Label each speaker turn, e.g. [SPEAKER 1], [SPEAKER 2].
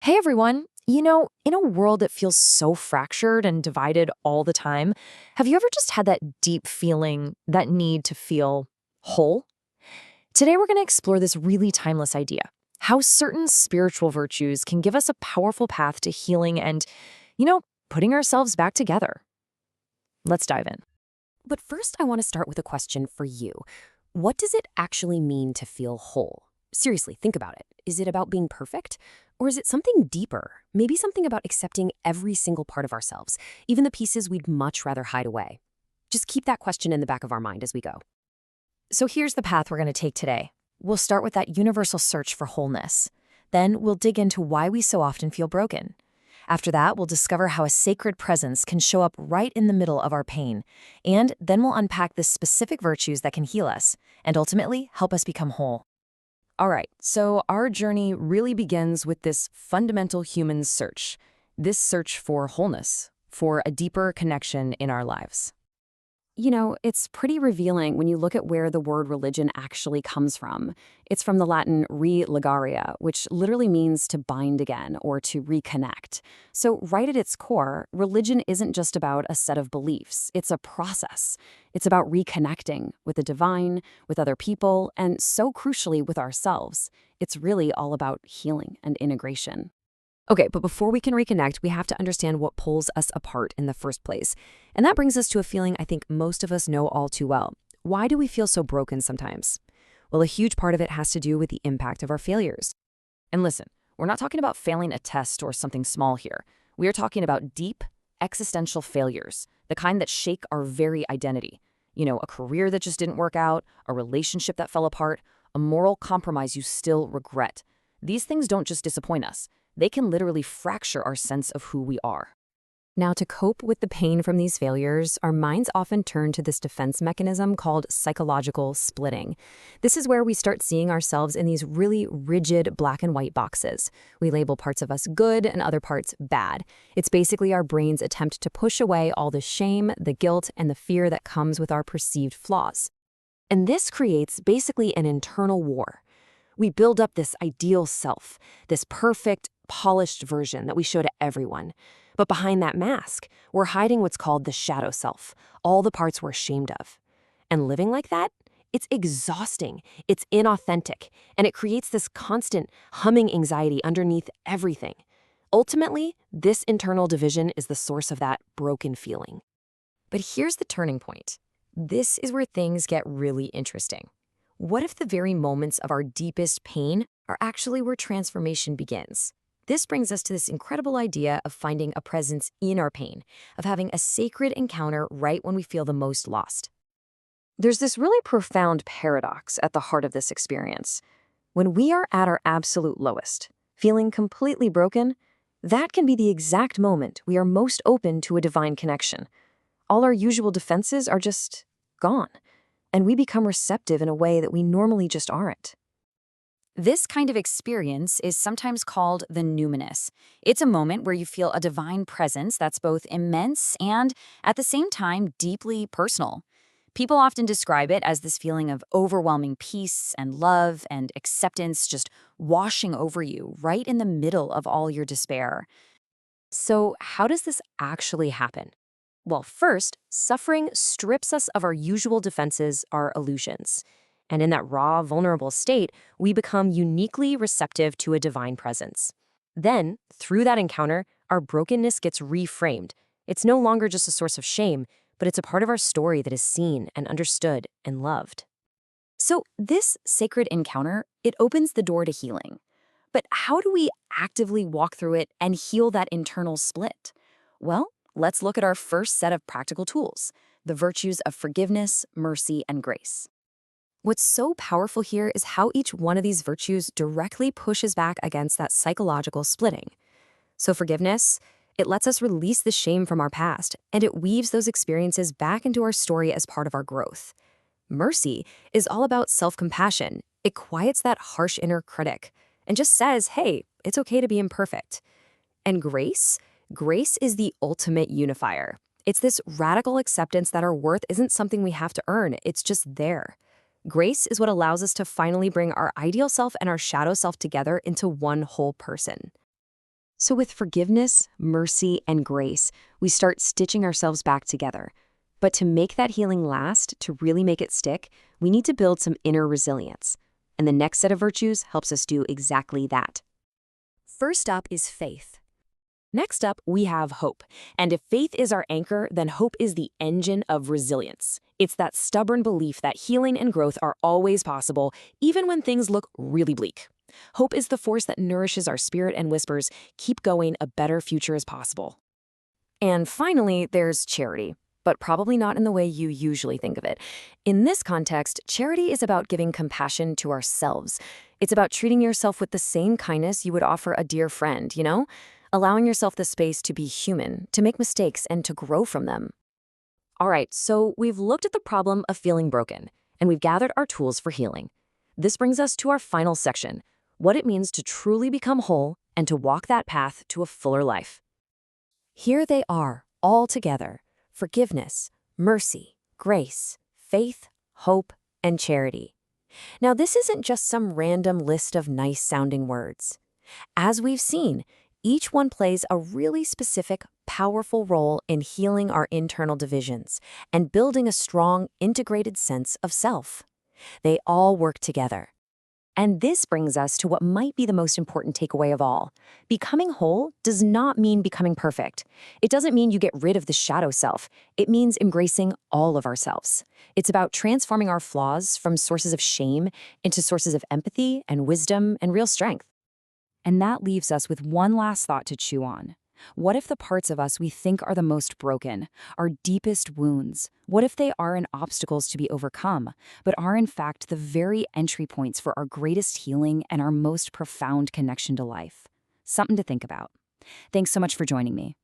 [SPEAKER 1] Hey everyone. In a world that feels so fractured and divided all the time, have you ever just had that deep feeling, that need to feel whole? Today we're going to explore this really timeless idea, how certain spiritual virtues can give us a powerful path to healing and, you know, putting ourselves back together. Let's dive in.
[SPEAKER 2] But first, I want to start with a question for you. What does it actually mean to feel whole? Seriously, think about it. Is it about being perfect? Or is it something deeper? Maybe something about accepting every single part of ourselves, even the pieces we'd much rather hide away. Just keep that question in the back of our mind as we go.
[SPEAKER 1] So here's the path we're going to take today. We'll start with that universal search for wholeness. Then we'll dig into why we so often feel broken. After that, we'll discover how a sacred presence can show up right in the middle of our pain. And then we'll unpack the specific virtues that can heal us and ultimately help us become whole.
[SPEAKER 2] All right, so our journey really begins with this fundamental human search. This search for wholeness, for a deeper connection in our lives. It's pretty revealing when you look at where the word religion actually comes from. It's from the Latin re-legaria, which literally means to bind again or to reconnect. So right at its core, religion isn't just about a set of beliefs. It's a process. It's about reconnecting with the divine, with other people, and so crucially with ourselves. It's really all about healing and integration. Okay, but before we can reconnect, we have to understand what pulls us apart in the first place. And that brings us to a feeling I think most of us know all too well. Why do we feel so broken sometimes? Well, a huge part of it has to do with the impact of our failures. And listen, we're not talking about failing a test or something small here. We are talking about deep, existential failures, the kind that shake our very identity. A career that just didn't work out, a relationship that fell apart, a moral compromise you still regret. These things don't just disappoint us. They can literally fracture our sense of who we are. Now, to cope with the pain from these failures, our minds often turn to this defense mechanism called psychological splitting. This is where we start seeing ourselves in these really rigid black and white boxes. We label parts of us good and other parts bad. It's basically our brain's attempt to push away all the shame, the guilt, and the fear that comes with our perceived flaws. And this creates basically an internal war. We build up this ideal self, this perfect, polished version that we show to everyone. But behind that mask, we're hiding what's called the shadow self, all the parts we're ashamed of. And living like that, it's exhausting, it's inauthentic, and it creates this constant humming anxiety underneath everything. Ultimately, this internal division is the source of that broken feeling. But here's the turning point. This is where things get really interesting. What if the very moments of our deepest pain are actually where transformation begins? This brings us to this incredible idea of finding a presence in our pain, of having a sacred encounter right when we feel the most lost. There's this really profound paradox at the heart of this experience. When we are at our absolute lowest, feeling completely broken, that can be the exact moment we are most open to a divine connection. All our usual defenses are just gone, and we become receptive in a way that we normally just aren't. This kind of experience is sometimes called the numinous. It's a moment where you feel a divine presence that's both immense and, at the same time, deeply personal. People often describe it as this feeling of overwhelming peace and love and acceptance just washing over you right in the middle of all your despair. So, how does this actually happen? Well, first, suffering strips us of our usual defenses, our illusions. And in that raw, vulnerable state, we become uniquely receptive to a divine presence. Then, through that encounter, our brokenness gets reframed. It's no longer just a source of shame, but it's a part of our story that is seen and understood and loved. So this sacred encounter, it opens the door to healing. But how do we actively walk through it and heal that internal split? Well, let's look at our first set of practical tools, the virtues of forgiveness, mercy, and grace. What's so powerful here is how each one of these virtues directly pushes back against that psychological splitting. So forgiveness, it lets us release the shame from our past, and it weaves those experiences back into our story as part of our growth. Mercy is all about self-compassion. It quiets that harsh inner critic and just says, hey, it's okay to be imperfect. And grace? Grace is the ultimate unifier. It's this radical acceptance that our worth isn't something we have to earn, it's just there. Grace is what allows us to finally bring our ideal self and our shadow self together into one whole person. So with forgiveness, mercy, and grace, we start stitching ourselves back together. But to make that healing last, to really make it stick, we need to build some inner resilience. And the next set of virtues helps us do exactly that.
[SPEAKER 1] First up is faith. Next up, we have hope. And if faith is our anchor, then hope is the engine of resilience. It's that stubborn belief that healing and growth are always possible, even when things look really bleak. Hope is the force that nourishes our spirit and whispers, keep going, a better future is possible. And finally, there's charity, but probably not in the way you usually think of it. In this context, charity is about giving compassion to ourselves. It's about treating yourself with the same kindness you would offer a dear friend, Allowing yourself the space to be human, to make mistakes, and to grow from them. All right, so we've looked at the problem of feeling broken, and we've gathered our tools for healing. This brings us to our final section, what it means to truly become whole and to walk that path to a fuller life. Here they are, all together: forgiveness, mercy, grace, faith, hope, and charity. Now, this isn't just some random list of nice-sounding words. As we've seen, each one plays a really specific, powerful role in healing our internal divisions and building a strong, integrated sense of self. They all work together. And this brings us to what might be the most important takeaway of all. Becoming whole does not mean becoming perfect. It doesn't mean you get rid of the shadow self. It means embracing all of ourselves. It's about transforming our flaws from sources of shame into sources of empathy and wisdom and real strength.
[SPEAKER 2] And that leaves us with one last thought to chew on. What if the parts of us we think are the most broken, our deepest wounds, what if they aren't obstacles to be overcome, but are in fact the very entry points for our greatest healing and our most profound connection to life? Something to think about. Thanks so much for joining me.